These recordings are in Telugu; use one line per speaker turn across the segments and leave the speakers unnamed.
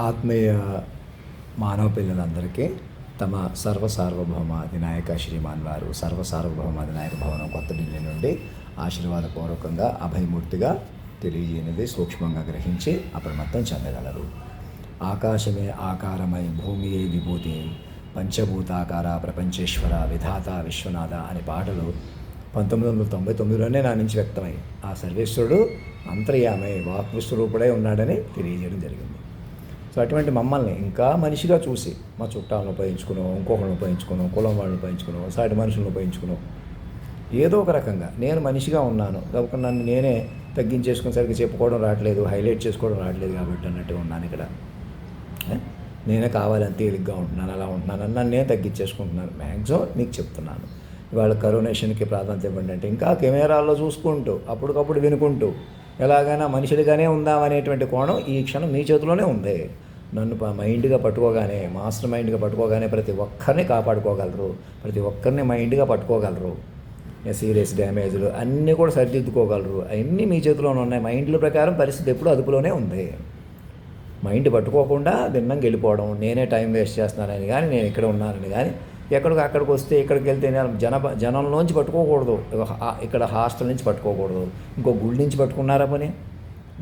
ఆత్మీయ మానవ పిల్లలందరికీ తమ సర్వసార్వభౌమ అధినాయక శ్రీమాన్ వారు సర్వసార్వభౌమ అధినాయక భవనం కొత్త ఢిల్లీ నుండి ఆశీర్వాదపూర్వకంగా అభయమూర్తిగా తెలియజేయనిది సూక్ష్మంగా గ్రహించి అప్రమత్తం చెందగలరు. ఆకాశమే ఆకారమై భూమియే విభూతి పంచభూతాకార ప్రపంచేశ్వర విధాత విశ్వనాథ అనే పాటలు 1999లోనే నా నుంచి వ్యక్తమై ఆ సర్వేశ్వరుడు అంతర్యామై వాక్విస్వరూపుడై ఉన్నాడని తెలియజేయడం జరిగింది. సో అటువంటి మమ్మల్ని ఇంకా మనిషిగా చూసి మా చుట్టాలను ఉపయోగించుకున్నాం, ఇంకొకరిని ఉపయోగించుకున్నాం, కులం వాళ్ళని ఉపయోగించుకున్నాం, సాటి మనుషులను ఉపయోగించుకున్నాం. ఏదో ఒక రకంగా నేను మనిషిగా ఉన్నాను కాబట్టి నన్ను నేనే తగ్గించేసుకుని సరిగ్గా చెప్పుకోవడం రావట్లేదు, హైలైట్ చేసుకోవడం రావట్లేదు కాబట్టి అన్నట్టుగా ఉన్నాను. ఇక్కడ నేనే కావాలని తేలిగ్గా ఉంటున్నాను, అలా ఉంటున్నాను, నన్ను నేను తగ్గించేసుకుంటున్నాను. మ్యాక్సిమం మీకు చెప్తున్నాను. ఇవాళ కరోనేషన్కి ప్రాధాన్యత ఇవ్వండి అంటే ఇంకా కెమెరాల్లో చూసుకుంటూ అప్పటికప్పుడు వినుకుంటూ ఎలాగైనా మనుషులుగానే ఉందామనేటువంటి కోణం ఈ క్షణం మీ చేతిలోనే ఉంది. నన్ను మైండ్గా పట్టుకోగానే, మాస్టర్ మైండ్గా పట్టుకోగానే ప్రతి ఒక్కరిని కాపాడుకోగలరు, ప్రతి ఒక్కరిని మైండ్గా పట్టుకోగలరు. సీరియస్ డ్యామేజ్లు అన్నీ కూడా సరిదిద్దుకోగలరు. అవన్నీ మీ చేతిలోనే ఉన్నాయి. మైండ్ల ప్రకారం పరిస్థితి ఎప్పుడు అదుపులోనే ఉంది. మైండ్ పట్టుకోకుండా భిన్నంగా వెళ్ళిపోవడం, నేనే టైం వేస్ట్ చేస్తున్నానని కానీ, నేను ఇక్కడ ఉన్నానని కానీ, అక్కడికి వస్తే ఇక్కడికి వెళ్తే జనంలోంచి పట్టుకోకూడదు, ఇక్కడ హాస్టల్ నుంచి పట్టుకోకూడదు, ఇంకో గుడి నుంచి పట్టుకున్నారా పని.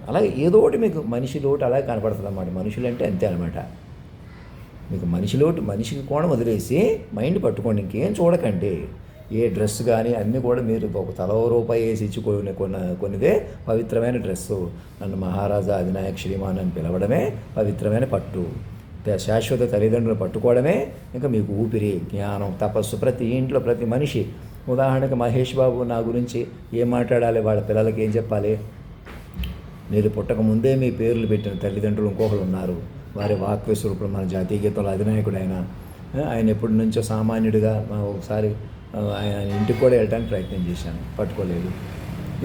అలాగే ఏదో ఒకటి మీకు మనిషి లోటు అలాగే కనపడుతుంది అన్నమాట. మనుషులు అంటే అంతే అనమాట. మీకు మనిషి లోటు, మనిషికి కోణం వదిలేసి మైండ్ పట్టుకోండి, ఇంకేం చూడకండి. ఏ డ్రెస్ కానీ అన్నీ కూడా మీరు ఒక తలో రూపాయి వేసి ఇచ్చి కొనిదే పవిత్రమైన డ్రెస్సు. నన్ను మహారాజా అధినాయక శ్రీమాన్ అని పిలవడమే పవిత్రమైన పట్టు. శాశ్వత తల్లిదండ్రులు పట్టుకోవడమే ఇంకా మీకు ఊపిరి, జ్ఞానం, తపస్సు. ప్రతి ఇంట్లో ప్రతి మనిషి, ఉదాహరణకు మహేష్ బాబు నా గురించి ఏం మాట్లాడాలి, వాళ్ళ పిల్లలకి ఏం చెప్పాలి? మీరు పుట్టక ముందే మీ పేర్లు పెట్టిన తల్లిదండ్రులు ఇంకొకరు ఉన్నారు. వారి వాక్యస్వరూపుడు మన జాతీయ గీతంలో అధినాయకుడు ఆయన ఎప్పటి నుంచో సామాన్యుడిగా ఒకసారి ఆయన ఇంటికి కూడా వెళ్ళడానికి ప్రయత్నం చేశాను, పట్టుకోలేదు.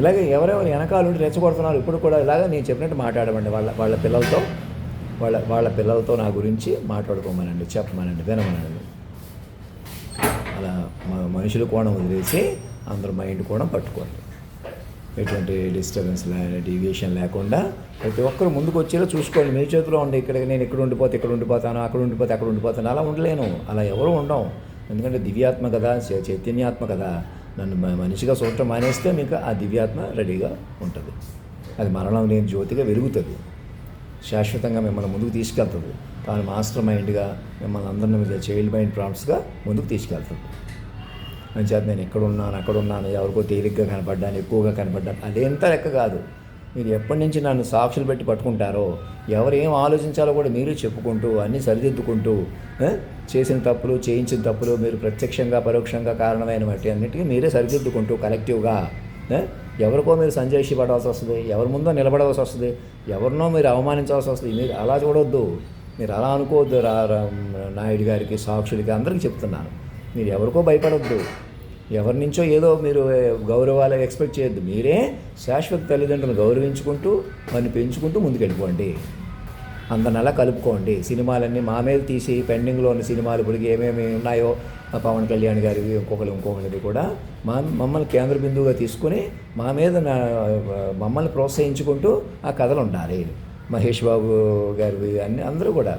ఇలాగే ఎవరెవరు వెనకాల రెచ్చగొడుతున్నారు ఇప్పుడు కూడా ఇలాగ నేను చెప్పినట్టు మాట్లాడమండి. వాళ్ళ పిల్లలతో వాళ్ళ పిల్లలతో నా గురించి మాట్లాడుకోమనండి, చెప్పమనండి, వినమనండి. అలా మనుషుల కోణం వదిలేసి అందరూ మైండ్ కోణం పట్టుకోండి. ఎటువంటి డిస్టర్బెన్స్ డీవియేషన్ లేకుండా ప్రతి ఒక్కరు ముందుకు వచ్చేలా చూసుకోండి. మీ చేతిలో ఉండి నేను ఇక్కడ ఉండిపోతే ఇక్కడ ఉండిపోతాను, అక్కడ ఉండిపోతే అక్కడ ఉండిపోతాను, అలా ఉండలేను. అలా ఎవరు ఉండం. ఎందుకంటే దివ్యాత్మ కదా, చైతన్యాత్మ కదా. నన్ను మనిషిగా చూడటం మానేస్తే మీకు ఆ దివ్యాత్మ రెడీగా ఉంటుంది. అది మరణం లేని జ్యోతిగా వెలుగుతుంది, శాశ్వతంగా మిమ్మల్ని ముందుకు తీసుకెళ్తుంది. తాను మాస్టర్ మైండ్గా మిమ్మల్ని అందరినీ చైల్డ్ మైండ్ ప్రాంప్ట్స్గా ముందుకు తీసుకెళ్తుంది. అంచేత నేను ఎక్కడున్నాను, అక్కడున్నాను, ఎవరికో తేలిగ్గా కనపడ్డాను, ఎక్కువగా కనపడ్డాను, అదేంత లెక్క కాదు. మీరు ఎప్పటి నుంచి నన్ను సాక్షులు పెట్టి పట్టుకుంటారో, ఎవరు ఏం ఆలోచించాలో కూడా మీరు చెప్పుకుంటూ అన్నీ సరిదిద్దుకుంటూ చేసిన తప్పులు, చేయించిన తప్పులు, మీరు ప్రత్యక్షంగా పరోక్షంగా కారణమైన వాటి అన్నిటికీ మీరే సరిదిద్దుకుంటూ కలెక్టివ్గా ఎవరికో మీరు సంజయ్ పడాల్సి వస్తుంది, ఎవరి ముందో నిలబడవలసి వస్తుంది, ఎవరినో మీరు అవమానించాల్సి వస్తుంది. మీరు అలా చూడొద్దు, మీరు అలా అనుకోవద్దు. నాయుడు గారికి, సాక్షులకి అందరికీ చెప్తున్నాను, మీరు ఎవరికో భయపడొద్దు, ఎవరి నుంచో ఏదో మీరు గౌరవాలు ఎక్స్పెక్ట్ చేయొద్దు. మీరే శాశ్వత తల్లిదండ్రులను గౌరవించుకుంటూ వారిని పెంచుకుంటూ ముందుకెళ్ళిపోండి. అందరిని అలా కలుపుకోండి. సినిమాలన్నీ మా మీద తీసి పెండింగ్లో ఉన్న సినిమాలు ఇప్పుడు ఏమేమి ఉన్నాయో పవన్ కళ్యాణ్ గారివి ఇంకొకరిది కూడా మమ్మల్ని కేంద్ర బిందువుగా తీసుకుని మమ్మల్ని ప్రోత్సహించుకుంటూ ఆ కథలు ఉండాలి. మహేష్ బాబు గారివి అన్నీ అందరూ కూడా,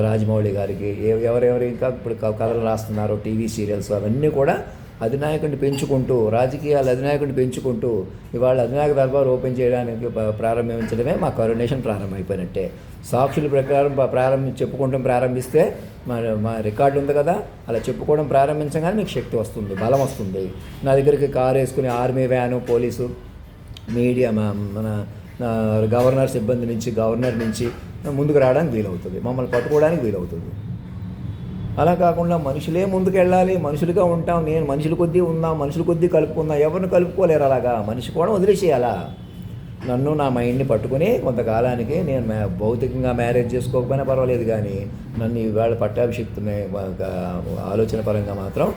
రాజమౌళి గారికి ఎవరెవరు ఇంకా ఇప్పుడు కథలు రాస్తున్నారో, టీవీ సీరియల్స్ అవన్నీ కూడా అధినాయకుడిని పెంచుకుంటూ, రాజకీయాలు అధినాయకుడిని పెంచుకుంటూ ఇవాళ అధినాయక దర్బార్ ఓపెన్ చేయడానికి ప్రారంభించడమే మా కరోనేషన్ ప్రారంభమైపోయినట్టే. సాక్షుల ప్రకారం చెప్పుకోవడం ప్రారంభిస్తే మా రికార్డు ఉంది కదా, అలా చెప్పుకోవడం ప్రారంభించగానే మీకు శక్తి వస్తుంది, బలం వస్తుంది. నా దగ్గరికి కారు వేసుకుని ఆర్మీ వ్యాను, పోలీసు, మీడియా, మన గవర్నర్ సిబ్బంది నుంచి, గవర్నర్ నుంచి ముందుకు రావడానికి వీలవుతుంది, మమ్మల్ని పట్టుకోవడానికి వీలవుతుంది. అలా కాకుండా మనుషులే ముందుకు వెళ్ళాలి, మనుషులుగా ఉంటాం, నేను మనుషుల కొద్దీ ఉందాం, మనుషుల కొద్దీ కలుపుకుందాం, ఎవరిని కలుపుకోలేరు. అలాగా మనిషి కూడా వదిలేసేయాలా. నన్ను నా మైండ్ని పట్టుకుని కొంతకాలానికి నేను భౌతికంగా మ్యారేజ్ చేసుకోకపోయినా పర్వాలేదు, కానీ నన్ను ఇవాళ పట్టాభిషిక్తుని ఆలోచన పరంగా మాత్రం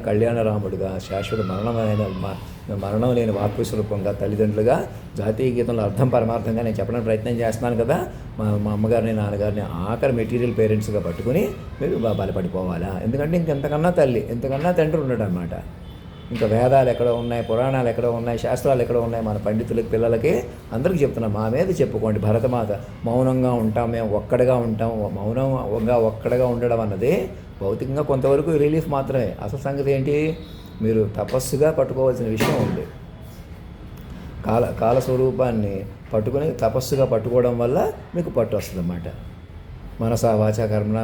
కళ్యాణరాముడిగా, శాశ్వత మరణం లేని వాక్యస్వరూపంగా, తల్లిదండ్రులుగా, జాతీయ గీతంలో అర్థం పరమార్థంగా నేను చెప్పడానికి ప్రయత్నం చేస్తున్నాను కదా. మా అమ్మగారిని, నాన్నగారిని ఆఖరి మెటీరియల్ పేరెంట్స్గా పట్టుకుని మీరు బలపడిపోవాలా. ఎందుకంటే ఇంకెంతకన్నా తల్లి, ఎంతకన్నా తండ్రి ఉన్నాడు అన్నమాట. ఇంకా వేదాలు ఎక్కడ ఉన్నాయి, పురాణాలు ఎక్కడ ఉన్నాయి, శాస్త్రాలు ఎక్కడ ఉన్నాయి? మన పండితులకి, పిల్లలకి అందరికీ చెప్తున్నాం, మా మీద చెప్పుకోండి. భరతమాత మౌనంగా ఉంటాం, మేము ఒక్కడిగా ఉంటాం. మౌనంగా ఒక్కడిగా ఉండడం అన్నది భౌతికంగా కొంతవరకు రిలీఫ్ మాత్రమే. అసలు సంగతి ఏంటి? మీరు తపస్సుగా పట్టుకోవాల్సిన విషయం ఉంది. కాలస్వరూపాన్ని పట్టుకొని తపస్సుగా పట్టుకోవడం వల్ల మీకు పట్టు వస్తుంది అన్నమాట. మనసా వాచా కర్మణ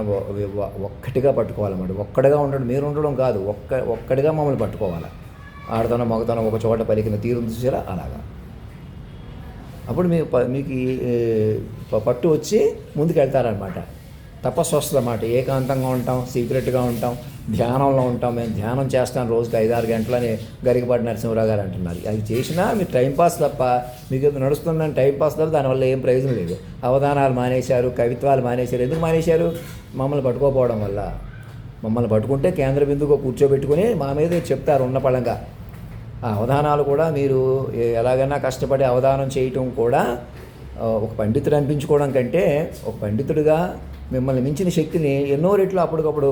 ఒక్కటిగా పట్టుకోవాలన్నమాట. ఒక్కడిగా ఉండడం, మీరు ఉండడం కాదు, ఒక్కడిగా మమ్మల్ని పట్టుకోవాలి. ఆడతనం మగతనం ఒక చోట పలికిన తీరు చూసారా, అలాగా. అప్పుడు మీకు పట్టు వచ్చి ముందుకు వెళ్తారనమాట. తపస్సు వస్తుంది అన్నమాట. ఏకాంతంగా ఉంటాం, సీక్రెట్గా ఉంటాం, ధ్యానంలో ఉంటాం. మేము ధ్యానం చేస్తాం రోజుకి 5-6 గంటలని గరికపాటి నరసింహరావు గారు అంటున్నారు. అది చేసినా మీరు టైంపాస్ తప్ప, మీకు నడుస్తుందని టైంపాస్ తప్ప దానివల్ల ఏం ప్రయోజనం లేదు. అవధానాలు మానేశారు, కవిత్వాలు మానేశారు. ఎందుకు మానేశారు? మమ్మల్ని పట్టుకోపోవడం వల్ల. మమ్మల్ని పట్టుకుంటే కేంద్ర బిందువుగా కూర్చోబెట్టుకుని మా మీద చెప్తారు ఉన్న పళంగా. ఆ అవధానాలు కూడా మీరు ఎలాగైనా కష్టపడి అవధానం చేయటం కూడా ఒక పండితుడు అనిపించుకోవడం కంటే, ఒక పండితుడిగా మిమ్మల్ని మించిన శక్తిని ఎన్నో రెట్లు అప్పటికప్పుడు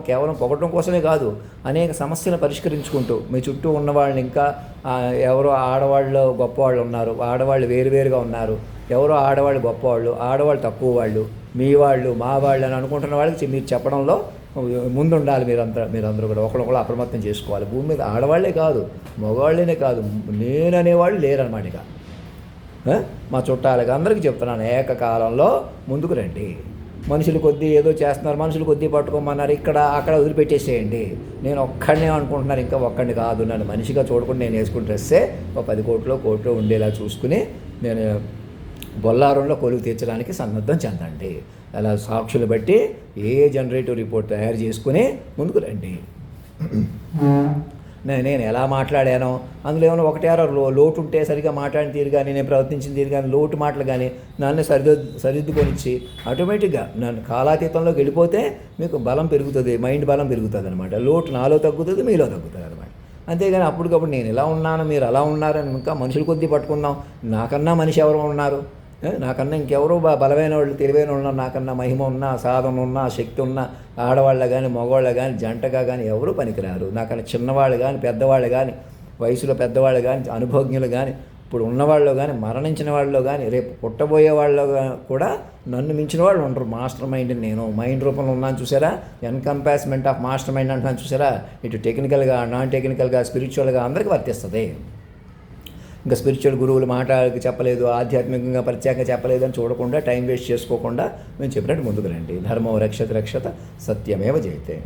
కేవలం పొగట్టం కోసమే కాదు, అనేక సమస్యలను పరిష్కరించుకుంటూ మీ చుట్టూ ఉన్న వాళ్ళని, ఇంకా ఎవరో ఆడవాళ్ళు గొప్పవాళ్ళు ఉన్నారు, ఆడవాళ్ళు వేరువేరుగా ఉన్నారు, ఎవరో ఆడవాళ్ళు గొప్పవాళ్ళు, ఆడవాళ్ళు తక్కువ వాళ్ళు, మీ వాళ్ళు మా వాళ్ళు అని అనుకుంటున్న వాళ్ళకి మీరు చెప్పడంలో ముందుండాలి. మీరందరూ కూడా ఒకళ్ళొకళ్ళు అప్రమత్తం చేసుకోవాలి. భూమి మీద ఆడవాళ్లే కాదు, మగవాళ్ళనే కాదు, నేననేవాళ్ళు లేరన్నమాట. ఇక మా చుట్టాలకి అందరికీ చెప్తున్నాను, ఏకకాలంలో ముందుకు రండి. మనుషులు కొద్దీ ఏదో చేస్తున్నారు, మనుషులు కొద్దీ పట్టుకోమన్నారు, ఇక్కడ అక్కడ వదిలిపెట్టేసేయండి. నేను ఒక్కడనే అనుకుంటున్నారు, ఇంకా ఒక్కడిని కాదు. నన్ను మనిషిగా చూడకుండా నేను వేసుకుని వస్తే ఒక 10 కోట్లు ఉండేలా చూసుకుని నేను బొల్లారంలో కొలువు తీర్చడానికి సన్నద్ధం చెందండి. అలా సాక్షులు బట్టి ఏ జనరేటివ్ రిపోర్ట్ తయారు చేసుకుని ముందుకు రండి. నేను ఎలా మాట్లాడానో అందులో ఏమైనా 1-6 లోటు ఉంటే సరిగా మాట్లాడిన తీరు కానీ, నేను ప్రవర్తించిన తీరు కానీ, లోటు మాటలు కానీ నన్ను సరిదిద్దుకొనిచ్చి ఆటోమేటిక్గా నన్ను కాలాతీతంలోకి వెళ్ళిపోతే మీకు బలం పెరుగుతుంది, మైండ్ బలం పెరుగుతుంది అనమాట. లోటు నాలో తగ్గుతుంది, మీలో తగ్గుతుంది అనమాట. అంతేగాని అప్పటికప్పుడు నేను ఇలా ఉన్నాను, మీరు అలా ఉన్నారని ఇంకా మనుషుల కొద్దీ పట్టుకుందాం. నాకన్నా మనిషి ఎవరు ఉన్నారు? నాకన్నా ఇంకెవరో బలమైన వాళ్ళు, తెలివైన వాళ్ళు, నాకన్నా మహిమ ఉన్నా, సాధన ఉన్నా, శక్తి ఉన్నా, ఆడవాళ్ళ కానీ మగవాళ్ళ కానీ జంటగా కానీ ఎవరూ పనికిరారు. నాకన్నా చిన్నవాళ్ళు కానీ, పెద్దవాళ్ళు కానీ, వయసులో పెద్దవాళ్ళు కానీ, అనుభవజ్ఞులు కానీ, ఇప్పుడు ఉన్నవాళ్ళు కానీ, మరణించిన వాళ్ళు కానీ, రేపు పుట్టబోయే వాళ్ళు కూడా నన్ను మించిన వాళ్ళు ఉండరు. మాస్టర్ మైండ్ నేను మైండ్ రూపంలో ఉన్నాను చూసారా, ఎన్కంపాస్మెంట్ ఆఫ్ మాస్టర్ మైండ్ అంటున్నాను చూసారా. ఇటు టెక్నికల్గా, నాన్ టెక్నికల్గా, స్పిరిచువల్గా అందరికీ వర్తిస్తుంది. ఇంకా స్పిరిచువల్ గురువులు మాటకి చెప్పలేదు, ఆధ్యాత్మికంగా ప్రత్యేకంగా చెప్పలేదు అని చూడకుండా, టైం వేస్ట్ చేసుకోకుండా మేము చెప్పినట్టు ముందుకు రండి. ధర్మం రక్షత సత్యమేవ జయతే.